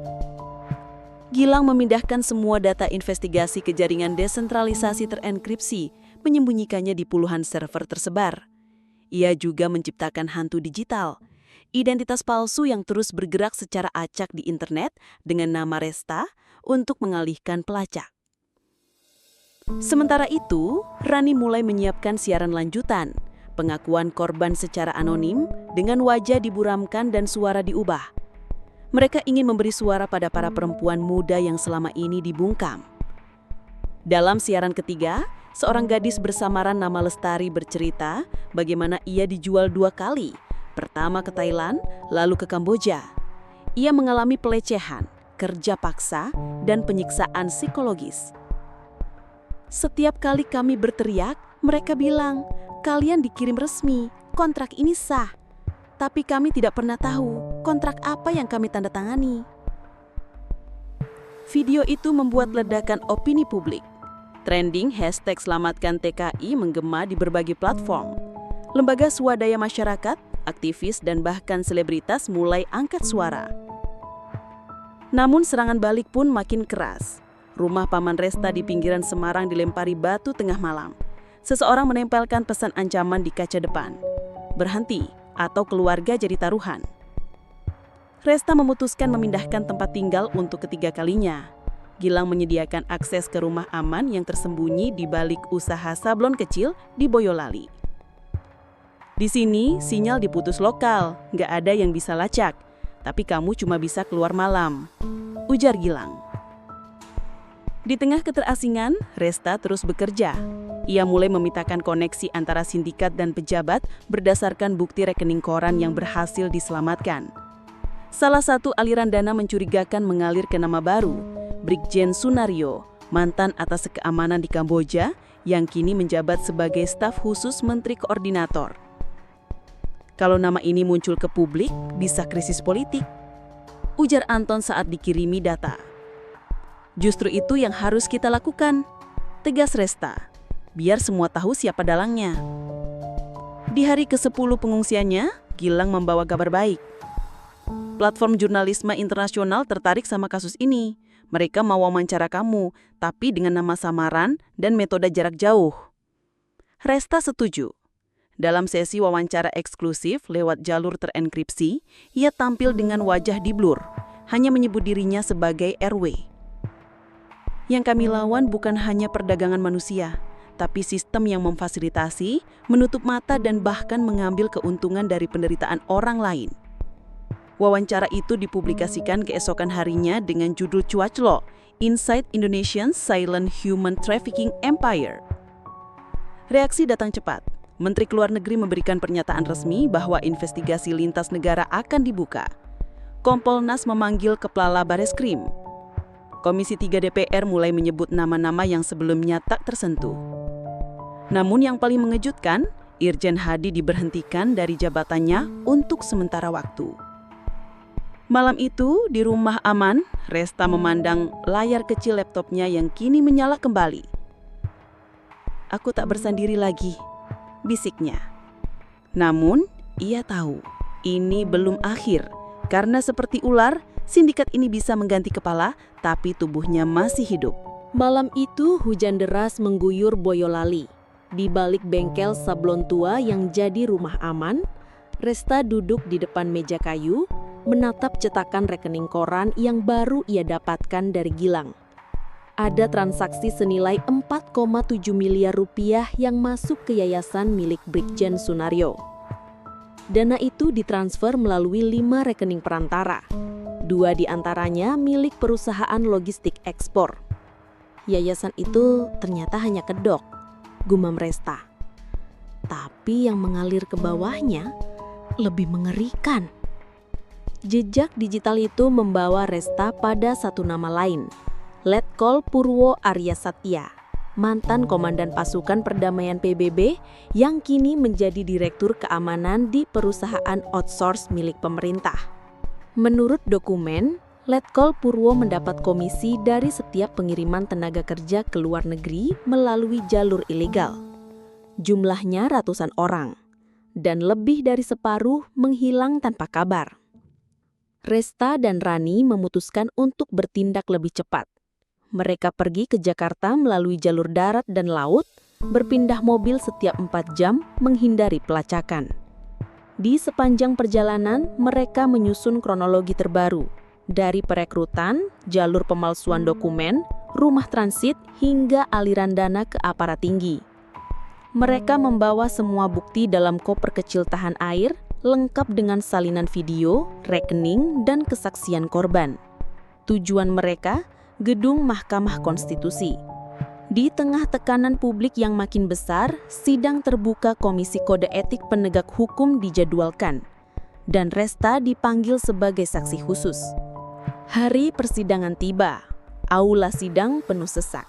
Gilang memindahkan semua data investigasi ke jaringan desentralisasi terenkripsi, menyembunyikannya di puluhan server tersebar. Ia juga menciptakan hantu digital, identitas palsu yang terus bergerak secara acak di internet dengan nama Resta untuk mengalihkan pelacak. Sementara itu, Rani mulai menyiapkan siaran lanjutan, pengakuan korban secara anonim dengan wajah diburamkan dan suara diubah. Mereka ingin memberi suara pada para perempuan muda yang selama ini dibungkam. Dalam siaran ketiga, seorang gadis bersamaran nama Lestari bercerita bagaimana ia dijual 2 kali. Pertama ke Thailand, lalu ke Kamboja. Ia mengalami pelecehan, kerja paksa, dan penyiksaan psikologis. Setiap kali kami berteriak, mereka bilang, "Kalian dikirim resmi, kontrak ini sah." Tapi kami tidak pernah tahu kontrak apa yang kami tanda tangani. Video itu membuat ledakan opini publik. Trending hashtag Selamatkan TKI menggema di berbagai platform. Lembaga swadaya masyarakat, aktivis, dan bahkan selebritas mulai angkat suara. Namun serangan balik pun makin keras. Rumah Paman Resta di pinggiran Semarang dilempari batu tengah malam. Seseorang menempelkan pesan ancaman di kaca depan. Berhenti, atau keluarga jadi taruhan. Resta memutuskan memindahkan tempat tinggal untuk ketiga kalinya. Gilang menyediakan akses ke rumah aman yang tersembunyi di balik usaha sablon kecil di Boyolali. Di sini, sinyal diputus lokal, nggak ada yang bisa lacak, tapi kamu cuma bisa keluar malam, ujar Gilang. Di tengah keterasingan, Resta terus bekerja. Ia mulai memetakan koneksi antara sindikat dan pejabat berdasarkan bukti rekening koran yang berhasil diselamatkan. Salah satu aliran dana mencurigakan mengalir ke nama baru, Brigjen Sunario, mantan atas keamanan di Kamboja yang kini menjabat sebagai staf khusus Menteri Koordinator. Kalau nama ini muncul ke publik, bisa krisis politik, ujar Anton saat dikirimi data. Justru itu yang harus kita lakukan, tegas Resta. Biar semua tahu siapa dalangnya. Di hari ke-10 pengungsiannya, Gilang membawa kabar baik. Platform jurnalisme internasional tertarik sama kasus ini. Mereka mau wawancara kamu, tapi dengan nama samaran dan metode jarak jauh. Resta setuju. Dalam sesi wawancara eksklusif lewat jalur terenkripsi, ia tampil dengan wajah diblur, hanya menyebut dirinya sebagai RW. Yang kami lawan bukan hanya perdagangan manusia, tapi sistem yang memfasilitasi, menutup mata dan bahkan mengambil keuntungan dari penderitaan orang lain. Wawancara itu dipublikasikan keesokan harinya dengan judul cuaclo, Inside Indonesian Silent Human Trafficking Empire. Reaksi datang cepat. Menteri Luar Negeri memberikan pernyataan resmi bahwa investigasi lintas negara akan dibuka. Kompolnas memanggil Kepala Bareskrim. Komisi 3 DPR mulai menyebut nama-nama yang sebelumnya tak tersentuh. Namun yang paling mengejutkan, Irjen Hadi diberhentikan dari jabatannya untuk sementara waktu. Malam itu, di rumah aman, Resta memandang layar kecil laptopnya yang kini menyala kembali. "Aku tak bersendiri lagi," bisiknya. Namun, ia tahu ini belum akhir, karena seperti ular, sindikat ini bisa mengganti kepala, tapi tubuhnya masih hidup. Malam itu hujan deras mengguyur Boyolali. Di balik bengkel sablon tua yang jadi rumah aman, Resta duduk di depan meja kayu, menatap cetakan rekening koran yang baru ia dapatkan dari Gilang. Ada transaksi senilai 4,7 miliar rupiah yang masuk ke yayasan milik Brigjen Sunario. Dana itu ditransfer melalui 5 rekening perantara. 2 diantaranya milik perusahaan logistik ekspor. Yayasan itu ternyata hanya kedok, gumam Resta. Tapi yang mengalir ke bawahnya lebih mengerikan. Jejak digital itu membawa Resta pada satu nama lain, Letkol Purwo Arya Satya. mantan komandan pasukan perdamaian PBB yang kini menjadi direktur keamanan di perusahaan outsource milik pemerintah. Menurut dokumen, Letkol Purwo mendapat komisi dari setiap pengiriman tenaga kerja ke luar negeri melalui jalur ilegal. Jumlahnya ratusan orang, dan lebih dari separuh menghilang tanpa kabar. Resta dan Rani memutuskan untuk bertindak lebih cepat. Mereka pergi ke Jakarta melalui jalur darat dan laut, berpindah mobil setiap 4 jam menghindari pelacakan. Di sepanjang perjalanan, mereka menyusun kronologi terbaru, dari perekrutan, jalur pemalsuan dokumen, rumah transit, hingga aliran dana ke aparat tinggi. Mereka membawa semua bukti dalam koper kecil tahan air, lengkap dengan salinan video, rekening, dan kesaksian korban. Tujuan mereka, gedung Mahkamah Konstitusi. Di tengah tekanan publik yang makin besar, sidang terbuka Komisi Kode Etik Penegak Hukum dijadwalkan, dan Resta dipanggil sebagai saksi khusus. Hari persidangan tiba, aula sidang penuh sesak.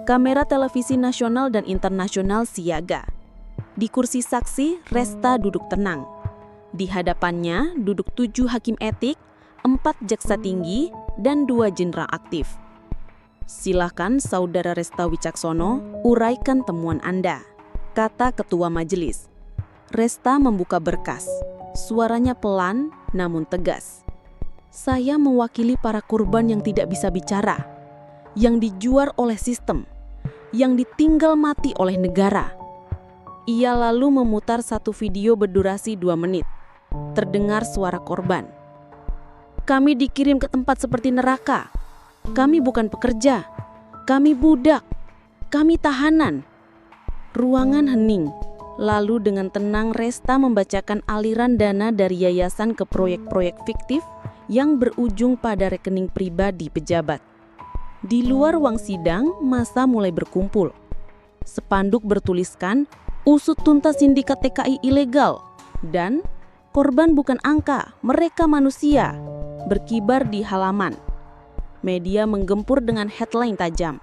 Kamera televisi nasional dan internasional siaga. Di kursi saksi, Resta duduk tenang. Di hadapannya duduk 7 hakim etik, 4 jaksa tinggi, dan 2 jenderal aktif. Silakan Saudara Resta Wicaksono, uraikan temuan Anda, kata ketua majelis. Resta membuka berkas. Suaranya pelan namun tegas. Saya mewakili para korban yang tidak bisa bicara, yang dijuar oleh sistem, yang ditinggal mati oleh negara. Ia lalu memutar satu video berdurasi 2 menit. Terdengar suara korban. Kami dikirim ke tempat seperti neraka. Kami bukan pekerja. Kami budak. Kami tahanan. Ruangan hening. Lalu dengan tenang Resta membacakan aliran dana dari yayasan ke proyek-proyek fiktif yang berujung pada rekening pribadi pejabat. Di luar ruang sidang, massa mulai berkumpul. Spanduk bertuliskan, "Usut tuntas sindikat TKI ilegal," dan "Korban bukan angka, mereka manusia," berkibar di halaman. Media menggempur dengan headline tajam.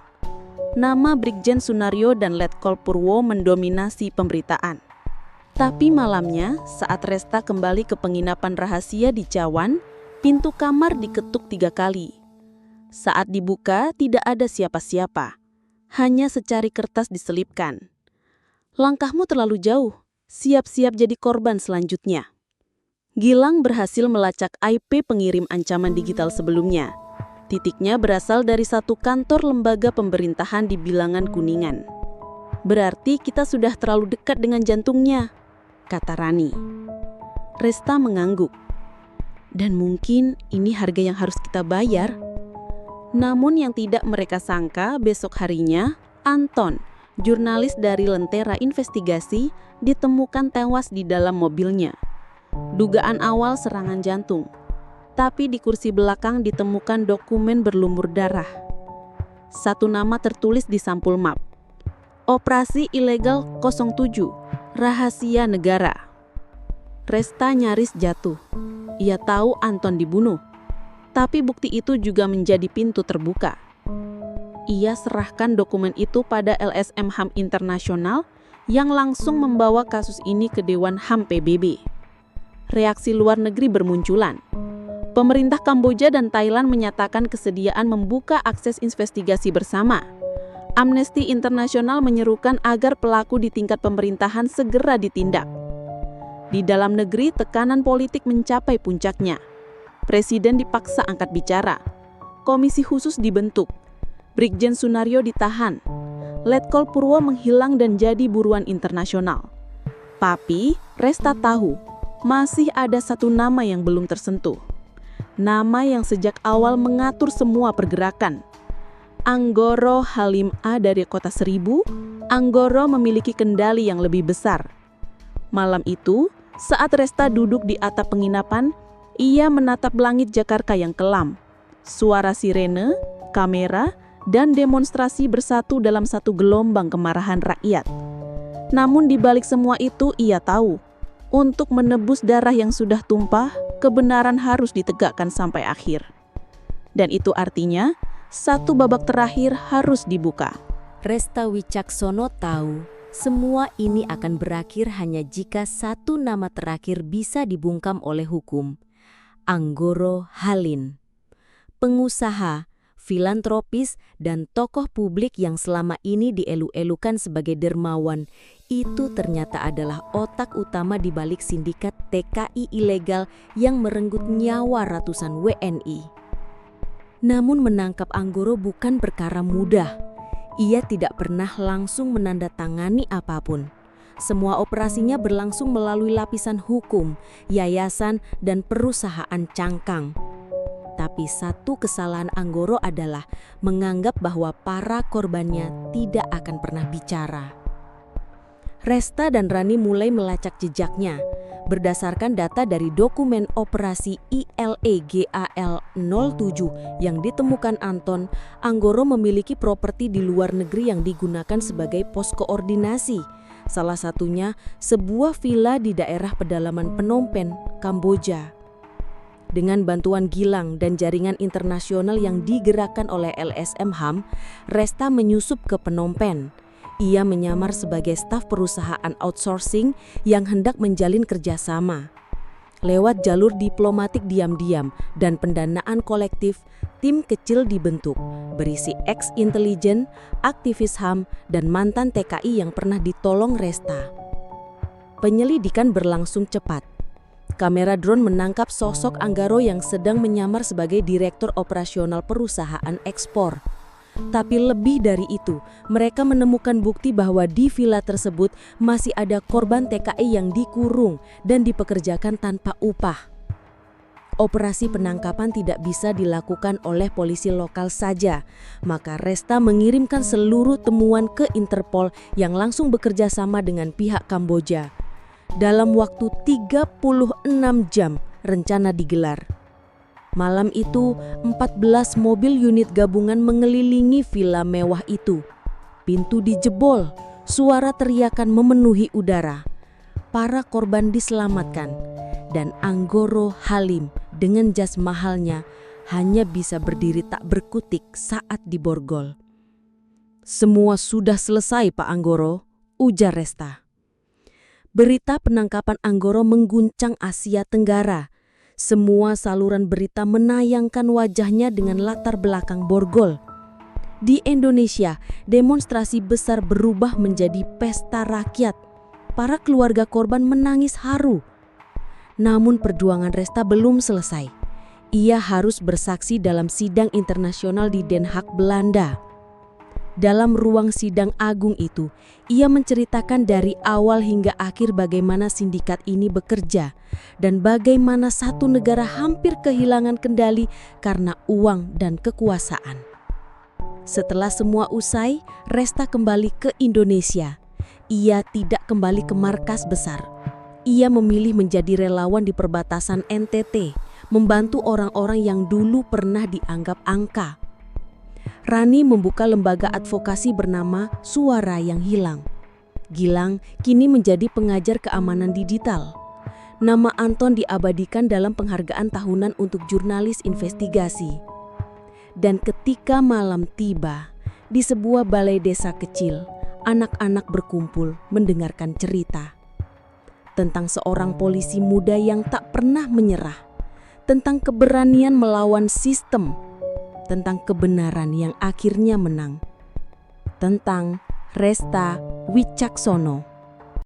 Nama Brigjen Sunaryo dan Letkol Purwo mendominasi pemberitaan. Tapi malamnya, saat Resta kembali ke penginapan rahasia di Cawan, pintu kamar diketuk 3 kali. Saat dibuka, tidak ada siapa-siapa. Hanya secari kertas diselipkan. Langkahmu terlalu jauh, siap-siap jadi korban selanjutnya. Gilang berhasil melacak IP pengirim ancaman digital sebelumnya. Titiknya berasal dari satu kantor lembaga pemerintahan di Bilangan Kuningan. Berarti kita sudah terlalu dekat dengan jantungnya, kata Rani. Resta mengangguk. Dan mungkin ini harga yang harus kita bayar. Namun yang tidak mereka sangka, besok harinya, Anton, jurnalis dari Lentera Investigasi, ditemukan tewas di dalam mobilnya. Dugaan awal serangan jantung. Tapi di kursi belakang ditemukan dokumen berlumur darah. Satu nama tertulis di sampul map. Operasi Ilegal 07, Rahasia Negara. Resta nyaris jatuh. Ia tahu Anton dibunuh. Tapi bukti itu juga menjadi pintu terbuka. Ia serahkan dokumen itu pada LSM HAM Internasional yang langsung membawa kasus ini ke Dewan HAM PBB. Reaksi luar negeri bermunculan. Pemerintah Kamboja dan Thailand menyatakan kesediaan membuka akses investigasi bersama. Amnesty International menyerukan agar pelaku di tingkat pemerintahan segera ditindak. Di dalam negeri, tekanan politik mencapai puncaknya. Presiden dipaksa angkat bicara. Komisi khusus dibentuk. Brigjen Sunaryo ditahan. Letkol Purwo menghilang dan jadi buruan internasional. Tapi, Resta tahu, masih ada satu nama yang belum tersentuh. Nama yang sejak awal mengatur semua pergerakan. Anggoro Halim A dari Kota Seribu, Anggoro memiliki kendali yang lebih besar. Malam itu, saat Resta duduk di atap penginapan, ia menatap langit Jakarta yang kelam. Suara sirene, kamera, dan demonstrasi bersatu dalam satu gelombang kemarahan rakyat. Namun di balik semua itu ia tahu, untuk menebus darah yang sudah tumpah, kebenaran harus ditegakkan sampai akhir. Dan itu artinya, satu babak terakhir harus dibuka. Resta Wicaksono tahu semua ini akan berakhir hanya jika satu nama terakhir bisa dibungkam oleh hukum. Anggoro Halim. Pengusaha, filantropis, dan tokoh publik yang selama ini dielu-elukan sebagai dermawan, itu ternyata adalah otak utama di balik sindikat TKI ilegal yang merenggut nyawa ratusan WNI. Namun menangkap Anggoro bukan perkara mudah. Ia tidak pernah langsung menandatangani apapun. Semua operasinya berlangsung melalui lapisan hukum, yayasan, dan perusahaan cangkang. Tapi satu kesalahan Anggoro adalah menganggap bahwa para korbannya tidak akan pernah bicara. Resta dan Rani mulai melacak jejaknya. Berdasarkan data dari dokumen operasi ILEGAL 07 yang ditemukan Anton, Anggoro memiliki properti di luar negeri yang digunakan sebagai pos koordinasi. Salah satunya sebuah villa di daerah pedalaman Phnom Penh, Kamboja. Dengan bantuan Gilang dan jaringan internasional yang digerakkan oleh LSM HAM, Resta menyusup ke Phnom Penh. Ia menyamar sebagai staf perusahaan outsourcing yang hendak menjalin kerjasama. Lewat jalur diplomatik diam-diam dan pendanaan kolektif, tim kecil dibentuk, berisi ex-intelijen, aktivis HAM, dan mantan TKI yang pernah ditolong Resta. Penyelidikan berlangsung cepat. Kamera drone menangkap sosok Anggoro yang sedang menyamar sebagai direktur operasional perusahaan ekspor. Tapi lebih dari itu, mereka menemukan bukti bahwa di villa tersebut masih ada korban TKI yang dikurung dan dipekerjakan tanpa upah. Operasi penangkapan tidak bisa dilakukan oleh polisi lokal saja, maka Resta mengirimkan seluruh temuan ke Interpol yang langsung bekerja sama dengan pihak Kamboja. Dalam waktu 36 jam rencana digelar. Malam itu, 14 mobil unit gabungan mengelilingi villa mewah itu. Pintu dijebol, suara teriakan memenuhi udara. Para korban diselamatkan, dan Anggoro Halim dengan jas mahalnya hanya bisa berdiri tak berkutik saat diborgol. "Semua sudah selesai, Pak Anggoro," ujar Resta. Berita penangkapan Anggoro mengguncang Asia Tenggara. Semua saluran berita menayangkan wajahnya dengan latar belakang borgol. Di Indonesia, demonstrasi besar berubah menjadi pesta rakyat. Para keluarga korban menangis haru. Namun perjuangan Resta belum selesai. Ia harus bersaksi dalam sidang internasional di Den Haag, Belanda. Dalam ruang sidang agung itu, ia menceritakan dari awal hingga akhir bagaimana sindikat ini bekerja dan bagaimana satu negara hampir kehilangan kendali karena uang dan kekuasaan. Setelah semua usai, Resta kembali ke Indonesia. Ia tidak kembali ke markas besar. Ia memilih menjadi relawan di perbatasan NTT, membantu orang-orang yang dulu pernah dianggap angka. Rani membuka lembaga advokasi bernama Suara Yang Hilang. Gilang kini menjadi pengajar keamanan digital. Nama Anton diabadikan dalam penghargaan tahunan untuk jurnalis investigasi. Dan ketika malam tiba, di sebuah balai desa kecil, anak-anak berkumpul mendengarkan cerita. Tentang seorang polisi muda yang tak pernah menyerah. Tentang keberanian melawan sistem. Tentang kebenaran yang akhirnya menang. Tentang Resta Wicaksono.